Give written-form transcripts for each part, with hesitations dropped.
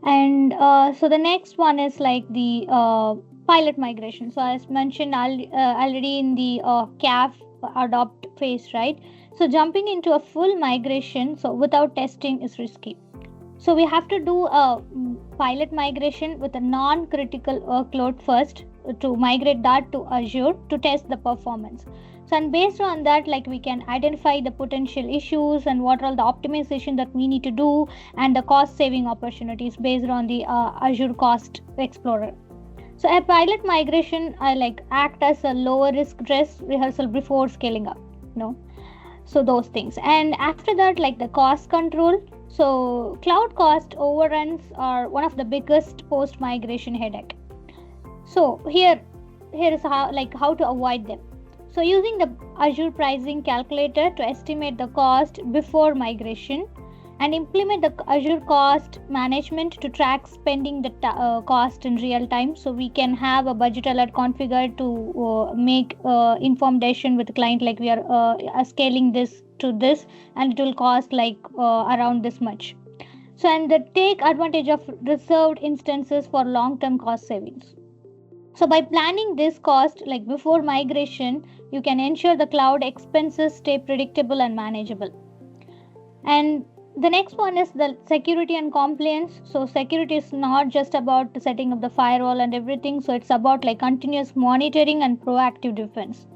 And so the next one is like the pilot migration. So as mentioned already in the CAF adopt phase, right? So jumping into a full migration, so without testing is risky. So we have to do a pilot migration with a non-critical workload first to migrate that to Azure to test the performance. So and based on that, like we can identify the potential issues and what are the optimization that we need to do and the cost saving opportunities based on the Azure Cost Explorer. So a pilot migration I like act as a lower risk dress rehearsal before scaling up. So those things. And after that, like the cost control. So cloud cost overruns are one of the biggest post migration headache. So here is how to avoid them. So using the Azure pricing calculator to estimate the cost before migration, and implement the Azure cost management to track spending the cost in real time, so we can have a budget alert configured to make informed decision with the client, like we are scaling this to this and it will cost like around this much. So and take advantage of reserved instances for long term cost savings. So by planning this cost like before migration, you can ensure the cloud expenses stay predictable and manageable. And the next one is the security and compliance. So security is not just about setting up the firewall and everything. So it's about like continuous monitoring and proactive defense.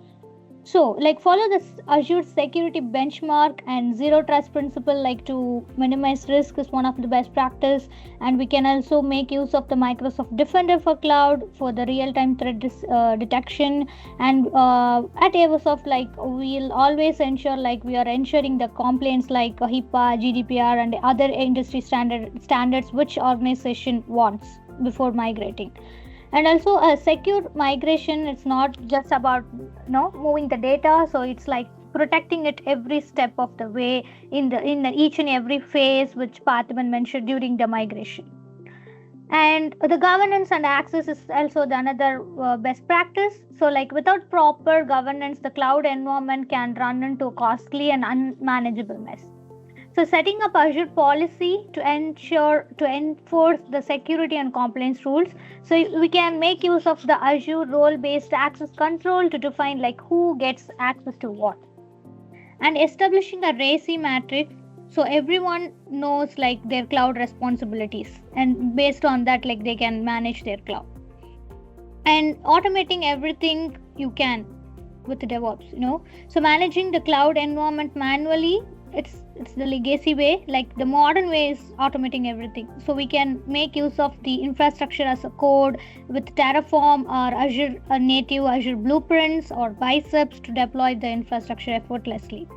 So like follow this Azure security benchmark and zero trust principle, like to minimize risk is one of the best practice. And we can also make use of the Microsoft Defender for cloud for the real-time threat detection. And at AVASOFT, like we'll always ensure like we are ensuring the compliance like HIPAA, GDPR and other industry standards which organization wants before migrating. And also a secure migration, it's not just about moving the data, so it's like protecting it every step of the way in each and every phase which Parthiban mentioned during the migration. And the governance and access is also the another best practice. So like without proper governance, the cloud environment can run into a costly and unmanageable mess. So setting up Azure policy to enforce the security and compliance rules. So we can make use of the Azure role-based access control to define like who gets access to what. And establishing a RACI matrix, so everyone knows like their cloud responsibilities, and based on that like they can manage their cloud. And automating everything you can with the DevOps. So managing the cloud environment manually, it's the legacy way. Like the modern way is automating everything, so we can make use of the infrastructure as a code with Terraform or Azure native Azure blueprints or Biceps to deploy the infrastructure effortlessly.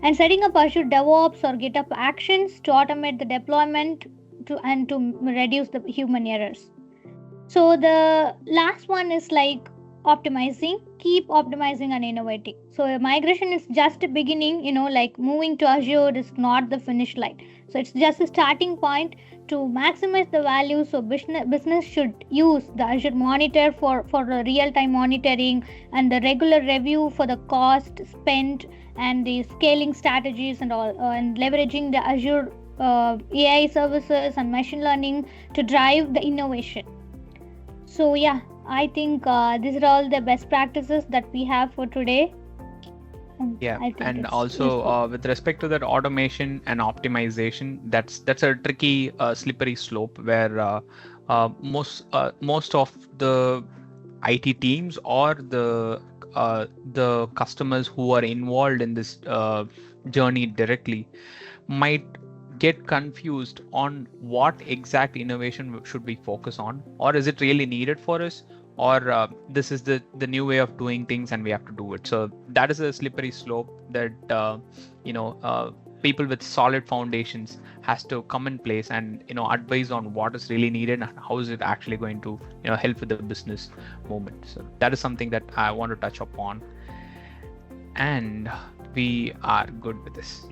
And setting up Azure DevOps or GitHub Actions to automate the deployment to reduce the human errors. So the last one is like optimizing. Keep optimizing and innovating. So migration is just a beginning, like moving to Azure is not the finish line. So it's just a starting point to maximize the value. So business should use the Azure Monitor for the real-time monitoring and the regular review for the cost spent and the scaling strategies and all, and leveraging the Azure AI services and machine learning to drive the innovation. So yeah, I think these are all the best practices that we have for today. And also with respect to that automation and optimization, that's a tricky slippery slope where most of the IT teams or the customers who are involved in this journey directly might get confused on what exact innovation should we focus on, or is it really needed for us, or this is the new way of doing things and we have to do it. So that is a slippery slope that people with solid foundations has to come in place and advise on what is really needed and how is it actually going to help with the business movement. So that is something that I want to touch upon, and we are good with this.